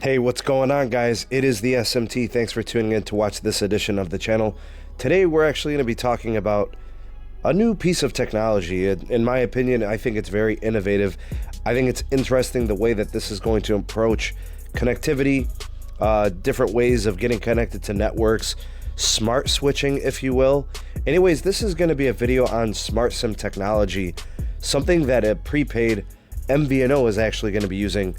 Hey, what's going on, guys? It is the SMT. Thanks for tuning in to watch this edition of the channel. Today, we're actually going to be talking about a new piece of technology. In my opinion, I think it's very innovative. I think it's interesting the way that this is going to approach connectivity, different ways of getting connected to networks, smart switching, if you will. Anyways, this is going to be a video on SmartSIM technology, something that a prepaid MVNO is actually going to be using.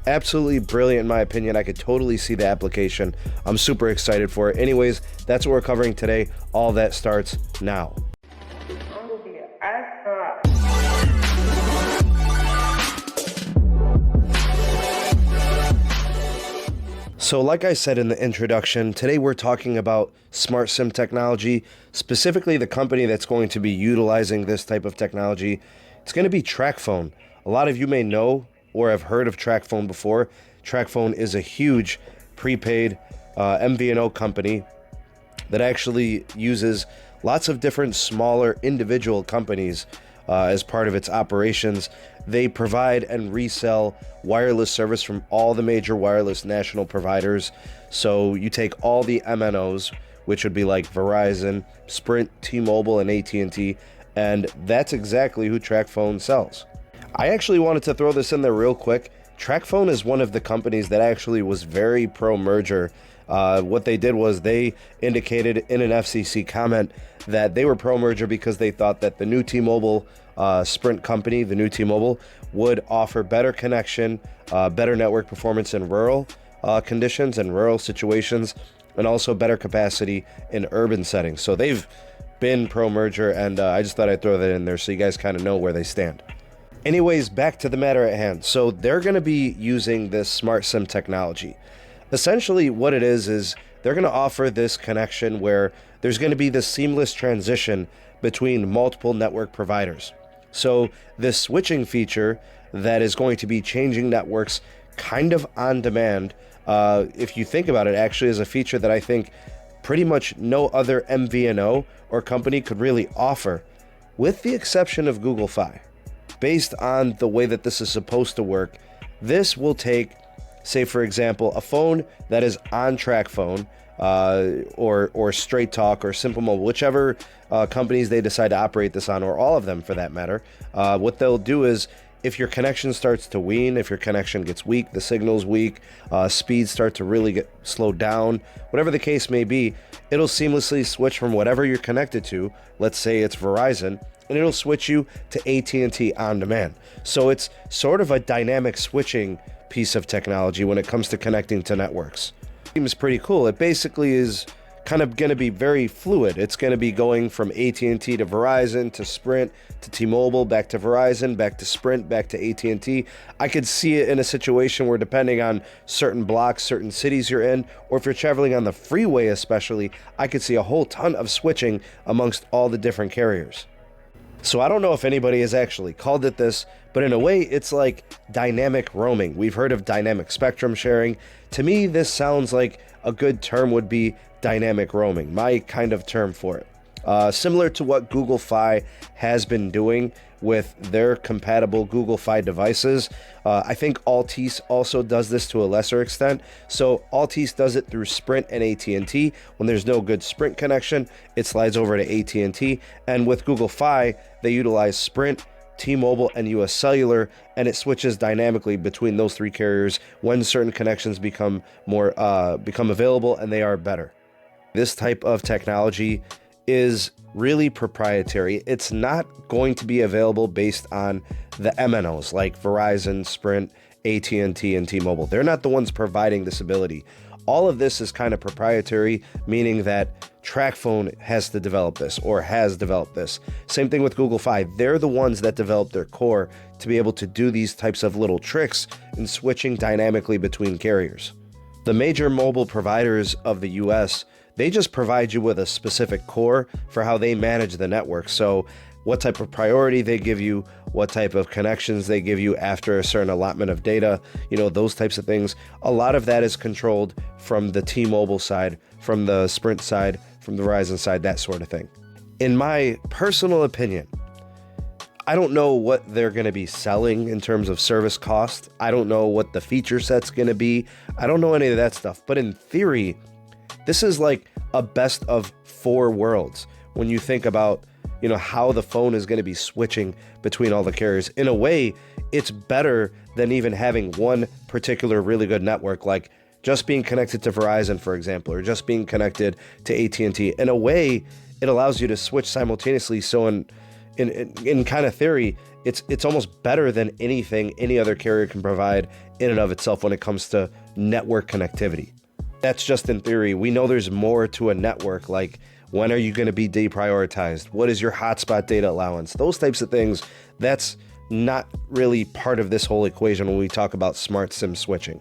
Absolutely brilliant in my opinion. I could totally see the application. I'm super excited for it. Anyways, that's what we're covering today. All that starts now. So like I said in the introduction, today we're talking about SmartSIM technology, specifically the company that's going to be utilizing this type of technology. It's going to be TracFone. A lot of you may know or have heard of TracFone before. TracFone is a huge prepaid MVNO company that actually uses lots of different smaller individual companies as part of its operations. They provide and resell wireless service from all the major wireless national providers. So you take all the MNOs, which would be like Verizon, Sprint, T-Mobile, and AT&T, and that's exactly who TracFone sells. I actually wanted to throw this in there real quick. TracFone is one of the companies that actually was very pro-merger. What they did was they indicated in an FCC comment that they were pro-merger because they thought that the new T-Mobile Sprint company, the new T-Mobile, would offer better connection, better network performance in rural conditions and rural situations, and also better capacity in urban settings. So they've been pro-merger, and I just thought I'd throw that in there so you guys kind of know where they stand. Anyways, back to the matter at hand. So they're going to be using this SmartSIM technology. Essentially what it is they're going to offer this connection where there's going to be this seamless transition between multiple network providers. So this switching feature that is going to be changing networks kind of on demand, if you think about it, actually is a feature that I think pretty much no other MVNO or company could really offer, with the exception of Google Feye. Based on the way that this is supposed to work, this will take, say for example, a phone that is on TracFone or Straight Talk or Simple Mobile, whichever companies they decide to operate this on, or all of them for that matter. What they'll do is, if your connection starts to wane, if your connection gets weak, the signal's weak, speeds start to really get slowed down, whatever the case may be, it'll seamlessly switch from whatever you're connected to. Let's say it's Verizon, and it'll switch you to AT&T on demand. So it's sort of a dynamic switching piece of technology when it comes to connecting to networks. It seems pretty cool. It basically is kind of going to be very fluid. It's going to be going from AT&T to Verizon to Sprint to T-Mobile, back to Verizon, back to Sprint, back to AT&T. I could see it in a situation where, depending on certain blocks, certain cities you're in, or if you're traveling on the freeway especially, I could see a whole ton of switching amongst all the different carriers. So I don't know if anybody has actually called it this, but in a way it's like dynamic roaming. We've heard of dynamic spectrum sharing. To me, this sounds like a good term would be dynamic roaming, my kind of term for it. Similar to what Google Feye has been doing with their compatible Google Feye devices. I think Altice also does this to a lesser extent. So Altice does it through Sprint and AT&T. When there's no good Sprint connection, it slides over to AT&T. And with Google Feye, they utilize Sprint, T-Mobile, and US Cellular, and it switches dynamically between those three carriers when certain connections become available and they are better. This type of technology is really proprietary. It's not going to be available based on the MNOs like Verizon, Sprint, AT&T, and T-Mobile. They're not the ones providing this ability. All of this is kind of proprietary, meaning that TracFone has to develop this or has developed this. Same thing with Google Feye. They're the ones that develop their core to be able to do these types of little tricks in switching dynamically between carriers. The major mobile providers of the US, they just provide you with a specific core for how they manage the network. So what type of priority they give you, what type of connections they give you after a certain allotment of data, those types of things. A lot of that is controlled from the T-Mobile side, from the Sprint side, from the Verizon side, that sort of thing. In my personal opinion, I don't know what they're going to be selling in terms of service cost. I don't know what the feature set's going to be. I don't know any of that stuff. But in theory, this is like a best of 4 worlds when you think about, how the phone is going to be switching between all the carriers. In a way, it's better than even having one particular really good network, like just being connected to Verizon, for example, or just being connected to AT&T. In a way, it allows you to switch simultaneously. So in kind of theory, it's almost better than anything any other carrier can provide in and of itself when it comes to network connectivity. That's just in theory. We know there's more to a network, like when are you going to be deprioritized? What is your hotspot data allowance? Those types of things, that's not really part of this whole equation when we talk about smart SIM switching.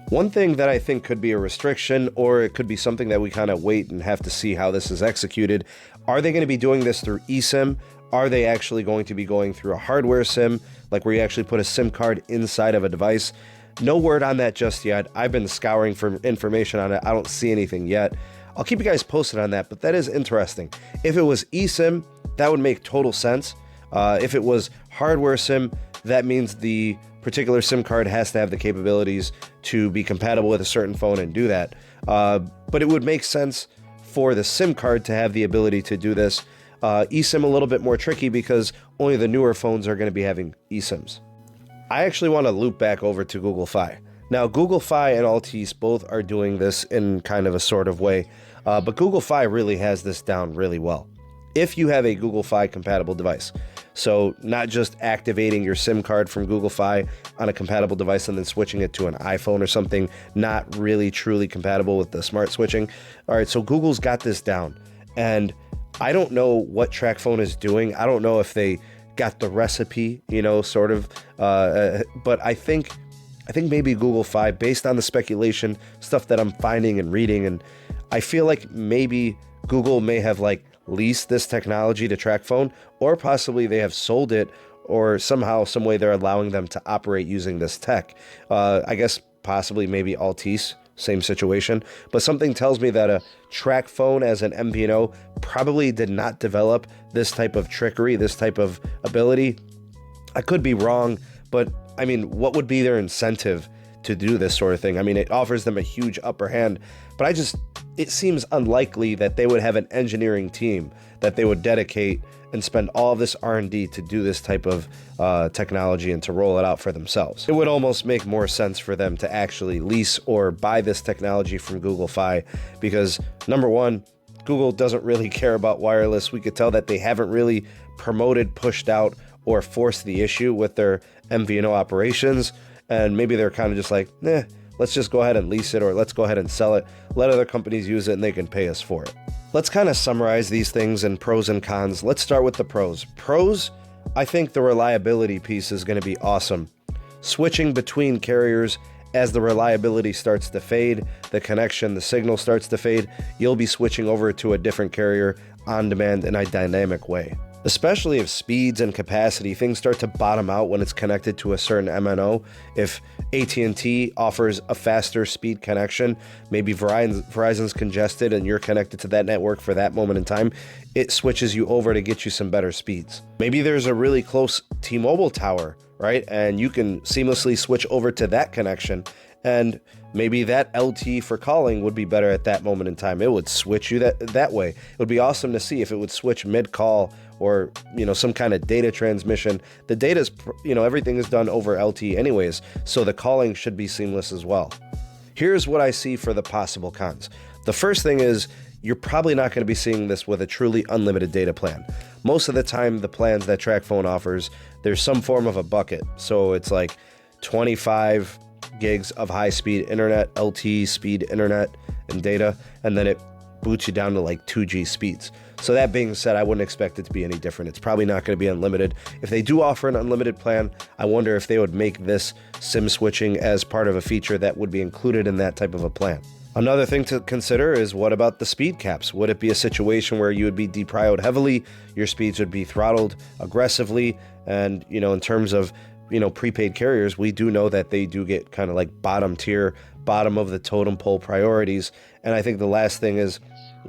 One thing that I think could be a restriction, or it could be something that we kind of wait and have to see how this is executed. Are they going to be doing this through eSIM? Are they actually going to be going through a hardware SIM, like where you actually put a SIM card inside of a device? No word on that just yet. I've been scouring for information on it. I don't see anything yet. I'll keep you guys posted on that, but that is interesting. If it was eSIM, that would make total sense. If it was hardware SIM, that means the particular SIM card has to have the capabilities to be compatible with a certain phone and do that. But it would make sense for the SIM card to have the ability to do this. eSIM a little bit more tricky because only the newer phones are going to be having eSIMs. I actually want to loop back over to Google Feye. Now, Google Feye and Altis both are doing this in kind of a sort of way, but Google Feye really has this down really well. If you have a Google Feye compatible device, so not just activating your SIM card from Google Feye on a compatible device and then switching it to an iPhone or something not really truly compatible with the smart switching. All right, so Google's got this down, and I don't know what TracFone is doing. I don't know if they got the recipe, sort of, but I think maybe Google Feye, based on the speculation, stuff that I'm finding and reading, and I feel like maybe Google may have leased this technology to TracFone, or possibly they have sold it, or somehow, some way they're allowing them to operate using this tech. I guess possibly maybe Altis, same situation, but something tells me that a TracFone as an MVNO probably did not develop this type of trickery, this type of ability. I could be wrong, but I mean, what would be their incentive to do this sort of thing? I mean, it offers them a huge upper hand, but it seems unlikely that they would have an engineering team that they would dedicate and spend all of this R&D to do this type of technology and to roll it out for themselves. It would almost make more sense for them to actually lease or buy this technology from Google Feye, because number one, Google doesn't really care about wireless. We could tell that they haven't really promoted, pushed out, or forced the issue with their MVNO operations, and maybe they're kind of just like, let's just go ahead and lease it, or let's go ahead and sell it, let other companies use it, and they can pay us for it. Let's kind of summarize these things in pros and cons. Let's start with the pros. Pros, I think the reliability piece is going to be awesome. Switching between carriers as the reliability starts to fade, the connection, the signal starts to fade, you'll be switching over to a different carrier on demand in a dynamic way. Especially if speeds and capacity, things start to bottom out when it's connected to a certain MNO. If AT&T offers a faster speed connection, maybe Verizon's congested and you're connected to that network for that moment in time, it switches you over to get you some better speeds. Maybe there's a really close T-Mobile tower, right? And you can seamlessly switch over to that connection, and maybe that LT for calling would be better at that moment in time. It would switch you that way. It would be awesome to see if it would switch mid-call, or some kind of data transmission. The data's, everything is done over LTE anyways, so the calling should be seamless as well. Here's what I see for the possible cons. The first thing is, you're probably not going to be seeing this with a truly unlimited data plan. Most of the time, the plans that TracFone offers, there's some form of a bucket. So it's like 25 gigs of high-speed internet, LTE speed internet and data, and then it boots you down to 2G speeds. So that being said, I wouldn't expect it to be any different. It's probably not going to be unlimited. If they do offer an unlimited plan, I wonder if they would make this SIM switching as part of a feature that would be included in that type of a plan. Another thing to consider is, what about the speed caps? Would it be a situation where you would be deprioed heavily, your speeds would be throttled aggressively, and in terms of prepaid carriers, we do know that they do get kind of bottom tier, bottom of the totem pole priorities. And I think the last thing is,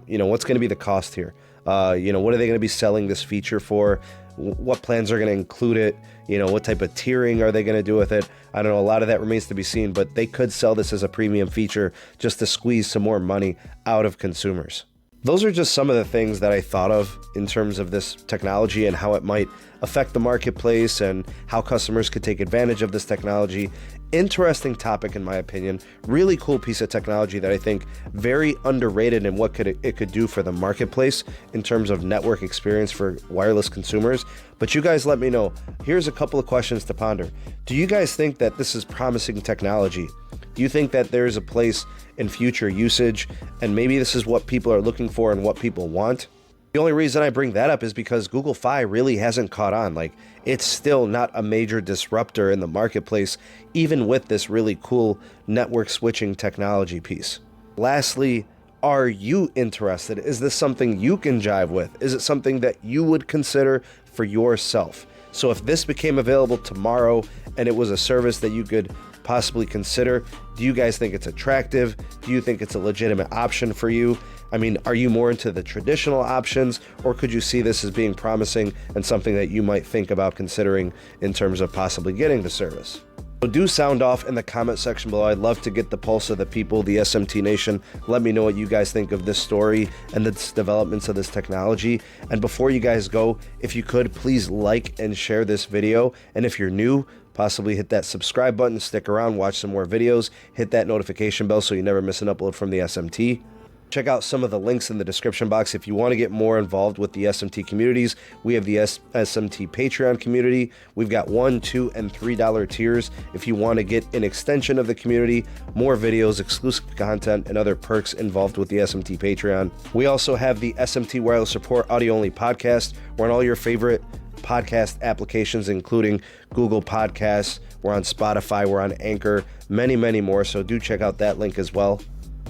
what's going to be the cost here? What are they going to be selling this feature for? what plans are going to include it, what type of tiering are they going to do with it. I don't know, a lot of that remains to be seen, but they could sell this as a premium feature just to squeeze some more money out of consumers. Those are just some of the things that I thought of in terms of this technology and how it might affect the marketplace and how customers could take advantage of this technology. Interesting topic, in my opinion. Really cool piece of technology that I think very underrated in what it could do for the marketplace in terms of network experience for wireless consumers. But you guys let me know. Here's a couple of questions to ponder. Do you guys think that this is promising technology? Do you think that there's a place in future usage and maybe this is what people are looking for and what people want? The only reason I bring that up is because Google Feye really hasn't caught on. Like, it's still not a major disruptor in the marketplace, even with this really cool network switching technology piece. Lastly, are you interested? Is this something you can jive with? Is it something that you would consider for yourself? So if this became available tomorrow and it was a service that you could possibly consider, do you guys think it's attractive? Do you think it's a legitimate option for you? I mean, are you more into the traditional options, or could you see this as being promising and something that you might think about considering in terms of possibly getting the service? So do sound off in the comment section below. I'd love to get the pulse of the people, the SMT Nation. Let me know what you guys think of this story and the developments of this technology. And before you guys go, if you could, please like and share this video. And if you're new, possibly hit that subscribe button, stick around, watch some more videos, hit that notification bell so you never miss an upload from the SMT. Check out some of the links in the description box if you want to get more involved with the SMT communities. We have the SMT Patreon community. We've got $1, $2, and $3 tiers if you want to get an extension of the community, more videos, exclusive content, and other perks involved with the SMT Patreon. We also have the SMT Wireless Report audio-only podcast. We're on all your favorite podcast applications, including Google Podcasts. We're on Spotify. We're on Anchor, many, many more. So do check out that link as well.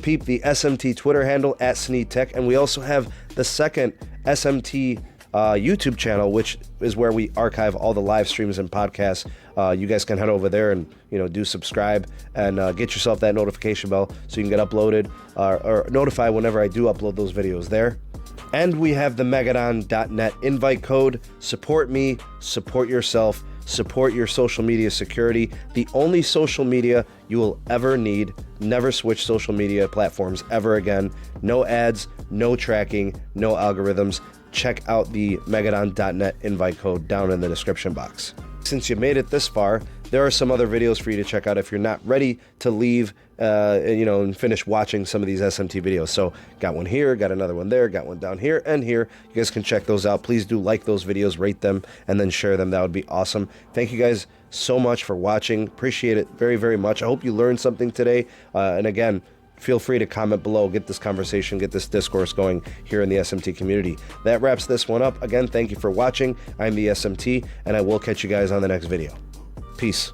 Peep the SMT Twitter handle @SneedTech, and we also have the second SMT YouTube channel, which is where we archive all the live streams and podcasts. You guys can head over there and do subscribe and get yourself that notification bell so you can get uploaded or notified whenever I do upload those videos there. And we have the Megadon.net invite code. Support me, support yourself, support your social media security. The only social media you will ever need. Never switch social media platforms ever again. No ads, no tracking, no algorithms. Check out the Megadon.net invite code down in the description box. Since you made it this far, there are some other videos for you to check out if you're not ready to leave and finish watching some of these SMT videos. So got one here, got another one there, got one down here and here. You guys can check those out. Please do like those videos, rate them, and then share them. That would be awesome. Thank you guys so much for watching. Appreciate it very, very much. I hope you learned something today. And again, feel free to comment below, get this conversation, get this discourse going here in the SMT community. That wraps this one up. Again, thank you for watching. I'm the SMT, and I will catch you guys on the next video. Peace.